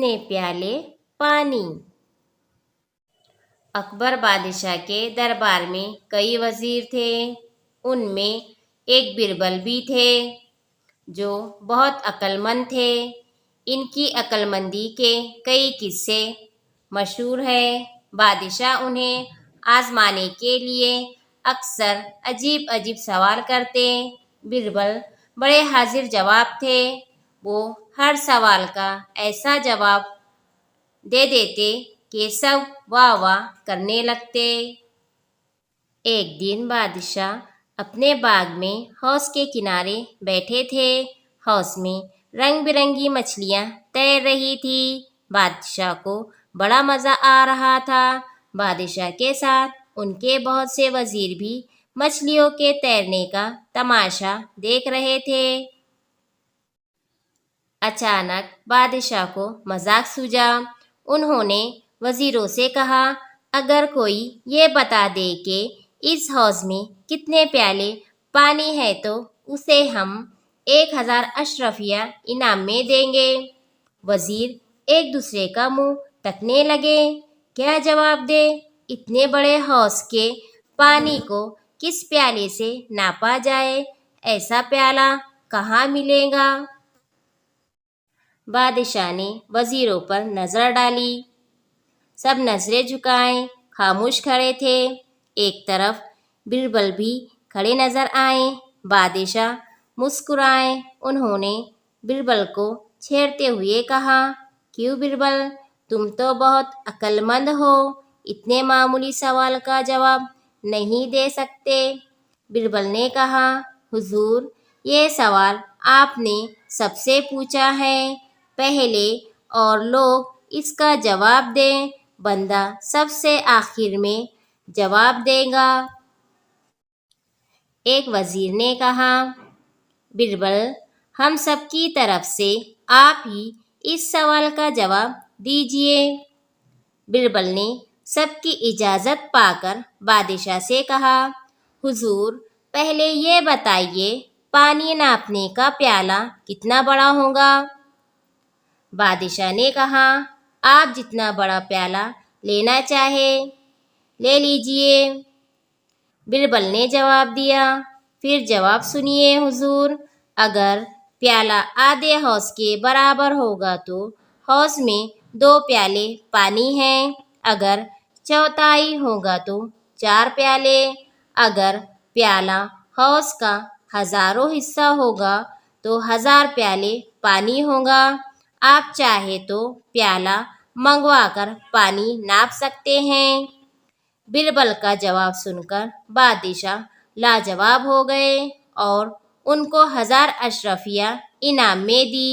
کتنے پیالے پانی۔ اکبر بادشاہ کے دربار میں کئی وزیر تھے، ان میں ایک بربل بھی تھے جو بہت عقل مند تھے۔ ان کی عقل مندی کے کئی قصے مشہور ہیں۔ بادشاہ انہیں آزمانے کے لیے اکثر عجیب عجیب سوال کرتے۔ بربل بڑے حاضر جواب تھے، وہ ہر سوال کا ایسا جواب دے دیتے کہ سب واہ واہ کرنے لگتے۔ ایک دن بادشاہ اپنے باغ میں حوض کے کنارے بیٹھے تھے۔ حوض میں رنگ برنگی مچھلیاں تیر رہی تھیں۔ بادشاہ کو بڑا مزہ آ رہا تھا۔ بادشاہ کے ساتھ ان کے بہت سے وزیر بھی مچھلیوں کے تیرنے کا تماشا دیکھ رہے تھے۔ اچانک بادشاہ کو مذاق سوجا۔ انہوں نے وزیروں سے کہا، اگر کوئی یہ بتا دے کہ اس حوض میں کتنے پیالے پانی ہے تو اسے ہم 1000 اشرفیہ انعام میں دیں گے۔ وزیر ایک دوسرے کا منہ تکنے لگے، کیا جواب دے؟ اتنے بڑے حوض کے پانی کو کس پیالے سے ناپا جائے؟ ایسا پیالہ کہاں ملے گا؟ بادشاہ نے وزیروں پر نظر ڈالی۔ سب نظریں جھکائے خاموش کھڑے تھے۔ ایک طرف بربل بھی کھڑے نظر آئے۔ بادشاہ مسکرائے۔ انہوں نے بربل کو چھیڑتے ہوئے کہا، کیوں بربل، تم تو بہت عقل مند ہو، اتنے معمولی سوال کا جواب نہیں دے سکتے؟ بربل نے کہا، حضور، یہ سوال آپ نے سب سے پوچھا ہے، پہلے اور لوگ اس کا جواب دیں، بندہ سب سے آخر میں جواب دے گا۔ ایک وزیر نے کہا، بربل، ہم سب کی طرف سے آپ ہی اس سوال کا جواب دیجیے۔ بربل نے سب کی اجازت پا کر بادشاہ سے کہا، حضور، پہلے یہ بتائیے پانی ناپنے کا پیالہ کتنا بڑا ہوگا؟ بادشاہ نے کہا، آپ جتنا بڑا پیالہ لینا چاہے لے لیجیے۔ بربل نے جواب دیا، پھر جواب سنیے حضور، اگر پیالہ آدھے حوض کے برابر ہوگا تو حوض میں 2 پیالے پانی ہیں، اگر چوتھائی ہوگا تو 4 پیالے، اگر پیالہ حوض کا 1000واں حصہ ہوگا تو 1000 پیالے پانی ہوگا۔ آپ چاہے تو پیالہ منگوا کر پانی ناپ سکتے ہیں۔ بربل کا جواب سن کر بادشاہ لاجواب ہو گئے اور ان کو 1000 اشرفیہ انعام میں دی۔